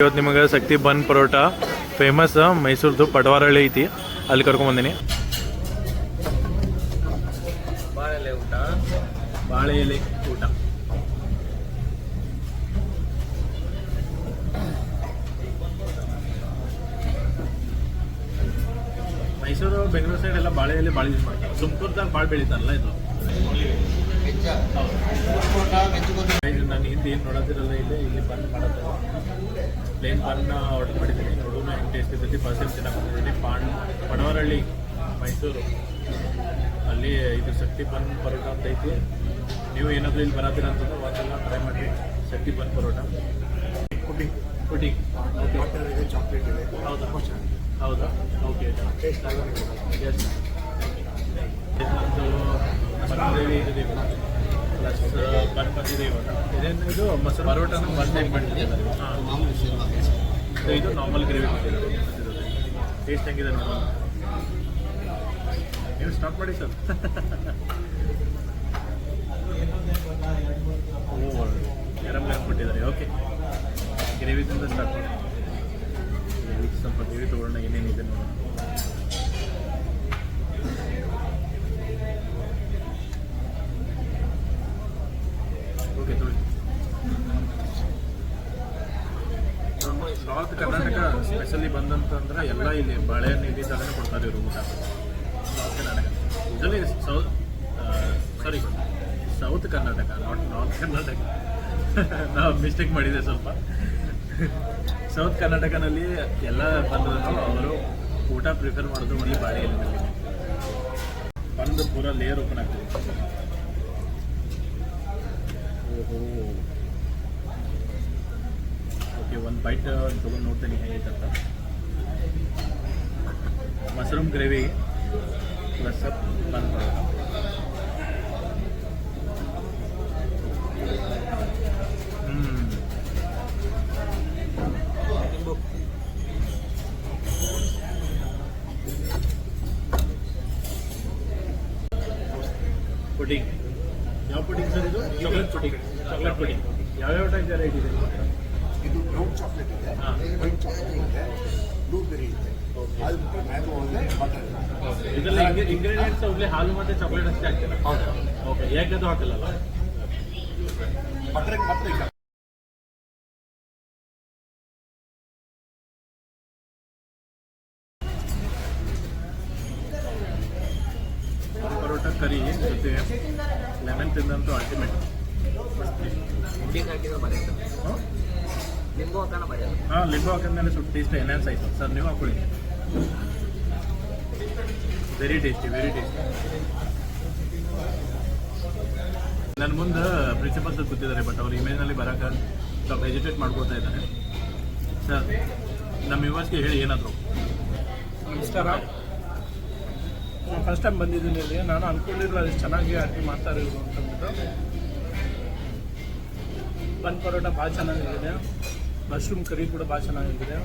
ಇವತ್ತು ನಿಮಗೆ ಶಕ್ತಿ ಬನ್ ಪರೋಟ ಫೇಮಸ್ ಮೈಸೂರ್ದು ಪಟವಾರಳ್ಳಿ ಐತಿ, ಅಲ್ಲಿ ಕರ್ಕೊಂಬಂದಿನಿ. ಬಾಳೆ ಎಲೆ ಊಟ ಮೈಸೂರು ಬೆಂಗಳೂರು ಸೈಡ್ ಎಲ್ಲ ಬಾಳೆ ಎಲೆ ಭಾಳ ಯೂಸ್ ಮಾಡ್ತಾರೆ. ತುಮಕೂರ್ದಾಗ ಭಾಳ ಬೆಳೀತಾರಲ್ಲ ಇದು. ನಾನು ಹಿಂದೆ ಏನು ನೋಡೋದಿರಲ್ಲ, ಇಲ್ಲಿ ಬನ್ ಮಾಡತ್ತಲ್ಲ. ಪ್ಲೇನ್ ಬನ್ ಆರ್ಡರ್ ಮಾಡಿದ್ದೀನಿ, ನೋಡೋಣ ಹೆಂಗೆ ಟೇಸ್ಟ್ ಇರ್ತೈತಿ. ಫಸ್ಟ್ ಟೈಮ್ ಚೆನ್ನಾಗಿ ಪಡವರಹಳ್ಳಿ ಮೈಸೂರು, ಅಲ್ಲಿ ಇದು ಶಕ್ತಿ ಬನ್ ಪರೋಟ ಅಂತ ಐತಿ. ನೀವು ಏನಾದರೂ ಇಲ್ಲಿ ಬರತ್ತೀರ ಅಂತಂದ್ರೆ ಒಂದ್ಸಲ ಟ್ರೈ ಮಾಡಿ ಶಕ್ತಿ ಬನ್ ಪರೋಟ. ಪುಡಿಂಗ್ ಪುಡಿಂಗ್ ಚಾಕ್ಲೇಟ್ ಇದೆ. ಹೌದಾ ಹೌದಾ ಓಕೆ. ಟೇಸ್ಟ್ ಎಸ್ ಬನ್ ಗ್ರೇವಿ ಇದೆ ಪ್ಲಸ್ ಬನ್ ಬಂದಿದೆ. ಇವಾಗ ಇದೇನು ಇದು ಮೊಸರು ಪರೋಟನ ಬನ್ ಟೈಪ್ ಮಾಡಿದ್ದಾರೆ. ಹಾಂ, ಇದು ನಾರ್ಮಲ್ ಗ್ರೇವಿ ಮಾಡಿದ್ದಾರೆ. ಟೇಸ್ಟ್ ಹೆಂಗಿದೆ ನೋಡೋಣ. ನೀವು ಸ್ಟಾರ್ಟ್ ಮಾಡಿ ಸರ್. ಓ, ಗರಂ ಕೊಟ್ಟಿದ್ದಾರೆ. ಓಕೆ, ಗ್ರೇವಿದಿಂದ ಸ್ಟಾರ್ಟ್ ಮಾಡಿ. ಸ್ವಲ್ಪ ಗ್ರೇವಿ ತೊಗೊಳ್ಳೋಣ, ಏನೇನಿದೆ ನೋಡೋಣ. ಓಕೆ, ತೊಗೊಳ್ಳಿ. ನಾರ್ತ್ ಕರ್ನಾಟಕ ಸ್ಪೆಷಲಿ ಬಂದಂತಂದ್ರೆ ಎಲ್ಲ ಇಲ್ಲಿ ಬಾಳೆಹಣ್ಣು ಇಲ್ಲಿ ಥರನೇ ಕೊಡ್ತಾರೆ ಇವರು ಊಟ. North Karnataka usually south Karnataka, north Karnataka. ನಾವು ಮಿಸ್ಟೇಕ್ ಮಾಡಿದೆ ಸ್ವಲ್ಪ. ಸೌತ್ ಕರ್ನಾಟಕನಲ್ಲಿ ಎಲ್ಲ ಬಂದರೂ ಅವರು ಊಟ ಪ್ರಿಫರ್ ಮಾಡೋದು ಒಳ್ಳೆ ಬಾಳೆ ಎಲೆಯಲ್ಲಿ. ಬಂದು ಪೂರ ಲೇಯರ್ ಓಪನ್ ಆಗ್ತದೆ. ಓಹೋ, ಓಕೆ, ಒಂದು ಬೈಟ್ ತೊಗೊಂಡು ನೋಡ್ತೇನೆ ಹೇಗೈತಂತ. ಮಶ್ರೂಮ್ ಗ್ರೇವಿ ಪ್ಲಸ್ ಬನ್ ಪರೋಟ. ಪುಡಿಂಗ್, ಯಾವ ಪುಡಿಂಗ್ ಸರ್ ಇದು? Chocolate pudding. ಚಾಕ್ಲೇಟ್ ಪುಡಿಂಗ್ ಯಾವ್ಯಾವ ಟೈಪ್ ವೆರೈಟಿ ಇದೆ? ಇದು ಬ್ರೌನ್ ಚಾಕ್ಲೇಟ್ ಇದೆ, ವೈಟ್ ಚಾಕ್ಲೇಟ್ ಇದೆ, ಬ್ಲೂಬೆರಿ ಇದೆ, ಅದು ಬಿಟ್ಟು ಮ್ಯಾಂಗೋ ಇದೆ, ಬಟರ್ ಇದೆ. ಇದರಲ್ಲಿ ಇಂಗ್ರೀಡಿಯೆಂಟ್ಸ್ ಒಳ್ಳೆ ಹಾಲು ಮತ್ತು ಚಾಕ್ಲೇಟ್ ಅಷ್ಟೇ ಆಗ್ತದೆ. ಹೌದು. ಓಕೆ, ಯಾಕದು ಹಾಕಲ್ಲ? ಬಟರ್ ಇಲ್ಲ. ಪರೋಟ ಕರಿ ಜೊತೆ ಲೆಮನ್ ತಿಂದಂತೂ ಅಲ್ಟಿಮೇಟ್. ಹಾಂ, ಲಿಂಬು ಹಾಕಿದ್ಮೇಲೆ ಸ್ವಲ್ಪ ಟೇಸ್ಟ್ ಎನ್ಹಾನ್ಸ್ ಆಯಿತು ಸರ್. ನೀವು ಹಾಕೊಳ್ಳಿ. Very tasty, very tasty. ನನ್ನ ಮುಂದೆ ಪ್ರಿನ್ಸಿಪಲ್ ಸರ್ ಕೂತಿದ್ದಾರೆ, ಬಟ್ ಅವ್ರು ಇಮೇಜ್ನಲ್ಲಿ ಬರೋಕೆ ಸ್ವಲ್ಪ ಹೆಜಿಟೇಟ್ ಮಾಡ್ಕೊಳ್ತಾ ಇದ್ದಾರೆ. ಸರ್, ನಮ್ಮ ಯುವರ್ಸ್ಗೆ ಹೇಳಿ ಏನಾದರೂ. ನಮಸ್ಕಾರ. ನಾನು ಫಸ್ಟ್ ಟೈಮ್ ಬಂದಿದ್ದೀನಿ ಇಲ್ಲಿ. ನಾನು ಅಂದ್ಕೊಂಡಿರಲಿಲ್ಲ ಅದು ಚೆನ್ನಾಗಿ ಅಡುಗೆ ಮಾಡ್ತಾರೆ ಇವರು ಅಂತಂದ್ಬಿಟ್ಟು. ಬನ್ ಪರೋಟ ಭಾಳ ಚೆನ್ನಾಗಿದೆ, ಮಶ್ರೂಮ್ ಕರಿ ಕೂಡ ಭಾಳ ಚೆನ್ನಾಗಿದೆ,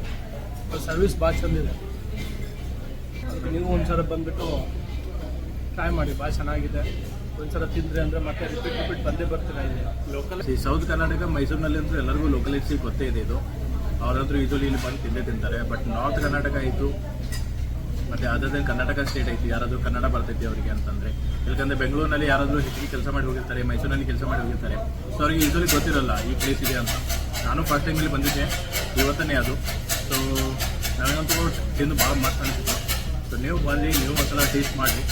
ಸರ್ವಿಸ್ ಭಾಳ ಚೆಂದಿದೆ. ನೀವು ಒಂದ್ಸಲ ಬಂದುಬಿಟ್ಟು ಟ್ರೈ ಮಾಡಿ, ಭಾಳ ಚೆನ್ನಾಗಿದೆ. ಒಂದ್ಸಲ ತಿಂದರೆ ಅಂದರೆ ಮತ್ತೆ ರಿಪೀಟ್ ಬಂದೇ ಬರ್ತೀರಾ ಇಲ್ಲಿ. ಲೋಕಲ್ ಸೌತ್ ಕರ್ನಾಟಕ ಮೈಸೂರಿನಲ್ಲಿ ಅಂತೂ ಎಲ್ಲರಿಗೂ ಲೋಕಲೈಟ್ಸಿಗೆ ಗೊತ್ತೇ ಇದೆ ಇದು. ಅವರಂತೂ ಯೂಶಲಿ ಇಲ್ಲಿ ಬಂದು ತಿಂದೇ ತಿಂತಾರೆ. ಬಟ್ ನಾರ್ತ್ ಕರ್ನಾಟಕ ಆಯಿತು, ಮತ್ತು ಅದರ್ ಕರ್ನಾಟಕ ಸ್ಟೇಟ್ ಐತಿ, ಯಾರಾದರೂ ಕನ್ನಡ ಬರ್ತೈತಿ ಅವರಿಗೆ ಅಂತಂದರೆ. ಯಾಕಂದರೆ ಬೆಂಗಳೂರಿನಲ್ಲಿ ಯಾರಾದರೂ ಹೆಚ್ಚಿಗೆ ಕೆಲಸ ಮಾಡಿ ಹೋಗಿರ್ತಾರೆ, ಮೈಸೂರಿನಲ್ಲಿ ಕೆಲಸ ಮಾಡಿ ಹೋಗಿರ್ತಾರೆ. ಸೊ ಅವ್ರಿಗೆ ಯೂಶಲಿ ಗೊತ್ತಿರಲ್ಲ ಈ ಪ್ಲೇಸ್ ಇದೆ ಅಂತ. ನಾನು ಫಸ್ಟ್ ಟೈಮಲ್ಲಿ ಬಂದಿದ್ದೆ, ಇವತ್ತನೇ ಅದು. ಸೊ ನನಗಂತೂ ತಿಂದು ಭಾಳ ಮಸ್ತ್ ಅನಿಸಿತ್ತು. ಸೊ ನೀವು ಬಂದು ನೀವು ಒಂದ್ಸಲ ಟೇಸ್ಟ್ ಮಾಡಿರಿ.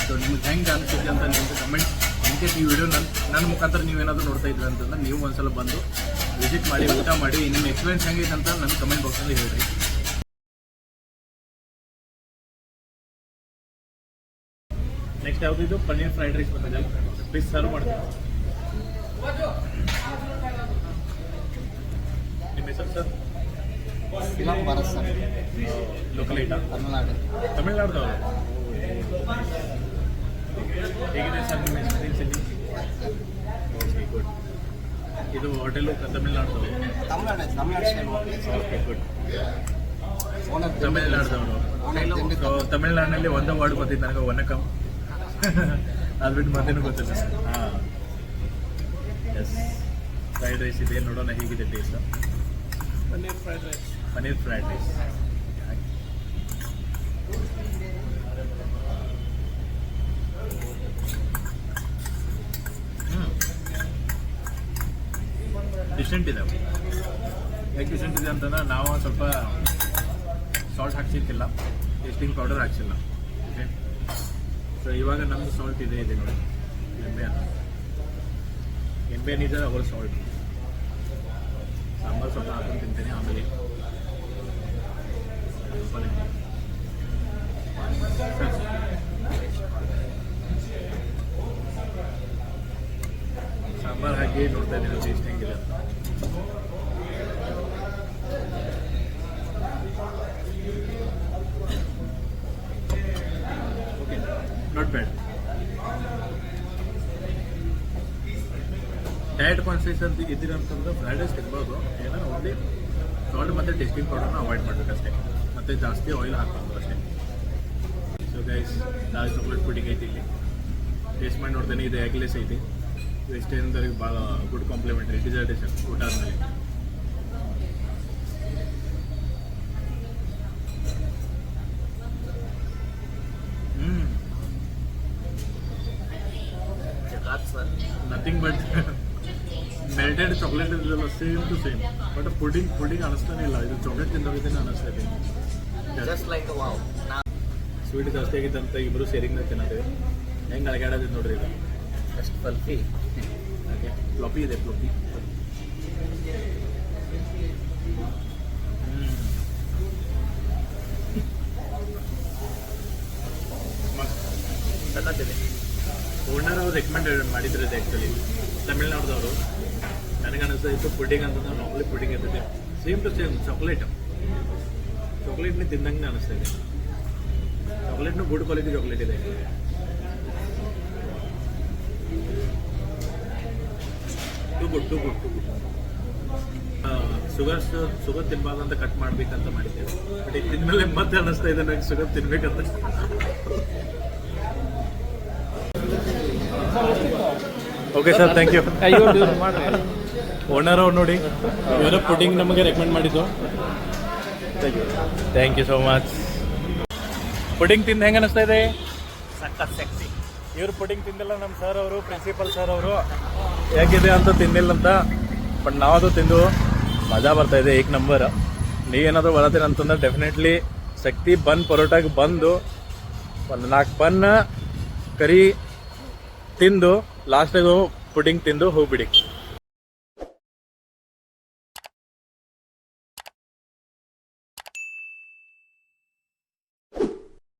ಸೊ ನಿಮ್ಗೆ ಹೆಂಗೆ ಅನಿಸುತ್ತೆ ಅಂತ ನಿಮ್ಗೆ ಕಮೆಂಟ್, ಇನ್ಕೇಸ್ ಈ ವಿಡಿಯೋ ನನ್ನ ಮುಖಾಂತರ ನೀವೇನಾದರೂ ನೋಡ್ತಾ ಇದ್ರಿ ಅಂತಂದ್ರೆ ನೀವು ಒಂದ್ಸಲ ಬಂದು ವಿಸಿಟ್ ಮಾಡಿ, ಊಟ ಮಾಡಿ, ನಿಮ್ಮ ಎಕ್ಸ್ಪೀರಿಯನ್ಸ್ ಹೆಂಗೈತೆ ಅಂತ ನನ್ನ ಕಮೆಂಟ್ ಬಾಕ್ಸಲ್ಲಿ ಹೇಳಿರಿ. ನೆಕ್ಸ್ಟ್ ಯಾವುದಿದು ಪನ್ನೀರ್ ಫ್ರೈಡ್ ರೈಸ್ ಬಂದಿದೆ, ಪ್ಲೀಸ್ ಸರ್ವ್ ಮಾಡ್ತೀನಿ. ನಿಮ್ಮ ಹೆಸರು ಸರ್? ಭಾರತ್ ಸರ್, ಲೋಕಲ್ ಐಟಾ? ತಮಿಳ್ನಾಡ್ದವರು. ಹೇಗಿದೆ ಸರ್ ನಿಮ್ಮ ಎಕ್ಸ್ಪೀರಿಯನ್ಸ್ ಇಲ್ಲಿ? Okay, good. ಇದು ಹೋಟೆಲು ತಮಿಳ್ನಾಡ್ದವರು? Okay, good. ತಮಿಳ್ನಾಡ್ದವರು. ಸೊ ತಮಿಳ್ನಾಡಿನಲ್ಲಿ ಒಂದೇ ವರ್ಡ್ ಗೊತ್ತಿತ್ತು ನನಗೆ, ವನಕಂ. ಅದು ಬಿಟ್ಟು ಮತ್ತೇನು ಗೊತ್ತಿಲ್ಲ. ಹಾಂ, ಎಸ್. ಫ್ರೈಡ್ ರೈಸ್ ಇದೆ, ನೋಡೋಣ ಹೇಗಿದೆ taste. Paneer fried rice. Paneer fried rice. Decent ಇದೆ. ಯಾಕೆ ಡಿಸೆಂಟ್ ಇದೆ ಅಂತಂದ್ರೆ ನಾವು ಸ್ವಲ್ಪ ಸಾಲ್ಟ್ ಹಾಕ್ಸಿರ್ತಿಲ್ಲ, ಟೇಸ್ಟಿಂಗ್ ಪೌಡರ್ ಹಾಕ್ಸಿಲ್ಲ. ಓಕೆ, ಸೊ ಇವಾಗ ನಮ್ಮದು ಸಾಲ್ಟ್ ಇದೆ ನೋಡಿ, ಎಣ್ಣೆ ಇದೆ ಅವರ ಸಾಲ್ಟ್. ಸಾಂಬಾರು ಸ್ವಲ್ಪ ಹಾಕೊಂಡು ತಿಂತೇನೆ, ಆಮೇಲೆ ಸಾಂಬಾರು ಹಾಕಿ ನೋಡ್ತಾ ಇದ್ದೀನಿ ಟೇಸ್ಟ್ ಹೆಂಗಿದೆ ಅಂತ. Okay, not bad. Diet conscious ಅಂತ ಇದ್ದೀರಂತಂದ್ರೆ ಫ್ರೈಡ್ ರೈಸ್ ತಿನ್ಬೋದು, ಏನೋ ಓನ್ಲಿ ಸಾಲ್ಟ್ ಮತ್ತು ಟೇಸ್ಟಿಂಗ್ ಪೌಡರ್ನ ಅವಾಯ್ಡ್ ಮಾಡಬೇಕಷ್ಟೇ, ಮತ್ತು ಜಾಸ್ತಿ ಆಯಿಲ್ ಹಾಕ್ಬಾರ್ದು ಅಷ್ಟೇ. ಸೊ ಗೈಸ್, ದಾಲ್ ಚಾಕ್ಲೇಟ್ ಪುಡಿಂಗ್ ಐತಿ ಇಲ್ಲಿ, ಟೇಸ್ಟ್ ಮಾಡಿ ನೋಡ್ತೇನೆ. ಇದು ಎಗ್ಲೆಸ್ ಐತಿ, ವೆಜಿಟೇರಿಯನ್ದವ್ರಿಗೆ ಭಾಳ ಗುಡ್ ಕಾಂಪ್ಲಿಮೆಂಟ್ರಿ ಡಿಸರ್ಟೇಷನ್ ಊಟ ಆದಮೇಲೆ. ನಥಿಂಗ್ ಬಟ್ ಮೆಲ್ಟೆಡ್ ಚಾಕ್ಲೇಟ್ ಇದೆಲ್ಲ same to same, but pudding ಅನಿಸ್ತಾನೆ ಇಲ್ಲ. ಇದು ಚಾಕ್ಲೇಟ್ ತಿಂದೋಗಿದ್ದೇನೆ ಅನಿಸ್ತಾ ಇದೆ. ಸ್ವೀಟ್ ಜಾಸ್ತಿ ಆಗಿತ್ತು ಅಂತ ಇಬ್ಬರು ಸೇರಿಂಗ್ ತಿನ್ನೋದು. ಹೆಂಗೆ ಅಳಗಾಡೋದು ನೋಡ್ರಿ, ಇದು ಅಷ್ಟು ಫಲ್ಫಿ. ಹಾಗೆ ಫ್ಲೋಪಿ ಇದೆ, ಫ್ಲೋಪಿ. ಸಖತ್ತಿದೆ. ಓನರ್ ಅವರು ರೆಕಮೆಂಡ್ ಮಾಡಿದ್ರು ಇದು ಆ್ಯಕ್ಚುಲಿ, ತಮಿಳ್ನಾಡ್ದವರು. ನನಗೆ ಅನಿಸ್ತಾಯಿತ್ತು ಪುಡಿಂಗ್ ಅಂತಂದ್ರೆ ನಾರ್ಮಲಿ ಪುಡಿಂಗ್ ಇರ್ತದೆ, ಸೇಮ್ ಟು ಸೇಮ್ ಚಾಕ್ಲೇಟ್ನೇ ತಿಂದಂಗೆ ಅನಿಸ್ತಾ ಇದೆ. ಚಾಕ್ಲೇಟ್ನು ಗುಡ್ ಕ್ವಾಲಿಟಿ ಚಾಕ್ಲೇಟ್ ಇದೆ. Too good. ಶುಗರ್ ತಿನ್ಬಾರ್ದು ಅಂತ ಕಟ್ ಮಾಡ್ಬೇಕಂತ ಮಾಡಿದ್ದೇವೆ, ಬಟ್ ಇದು ತಿಂದ್ಮೇಲೆ ಮತ್ತೆ ಅನಿಸ್ತಾ ಇದೆ ನನಗೆ ಶುಗರ್ ತಿನ್ಬೇಕಂತ. Okay sir, thank you. Owner ಅವ್ರು ನೋಡಿ, ಇವರ ಪುಡಿಂಗ್ ನಮಗೆ ರೆಕಮೆಂಡ್ ಮಾಡಿದ್ದು. Thank you so much. Pudding ತಿಂದು ಹೆಂಗೆ ಅನಿಸ್ತಾ ಇದೆ? ಸಖತ್ ಸೆಕ್ಸಿ. ಇವ್ರು ಪುಡಿಂಗ್ ತಿಂದಿಲ್ಲ, ನಮ್ಮ ಸರ್ ಅವರು, ಪ್ರಿನ್ಸಿಪಲ್ ಸರ್ ಅವರು ಹೇಗಿದೆ ಅಂತ ತಿಂದಿಲ್ಲ ಅಂತ, ಬಟ್ ನಾವದು ತಿಂದು ಮಜಾ ಬರ್ತಾ ಇದೆ, ಏಕ್ ನಂಬರ್. ನೀವೇನಾದರೂ ಬರತ್ತೀರ ಅಂತಂದ್ರೆ ಡೆಫಿನೆಟ್ಲಿ ಶಕ್ತಿ ಬನ್ ಪರೋಟಾಗೆ ಬಂದು ಒಂದು 4 ಬನ್ ಕರಿ ತಿಂದು ಲಾಸ್ಟಿಗೆ ಪುಡಿಂಗ್ ತಿಂದು ಹೋಗ್ಬಿಡಿ.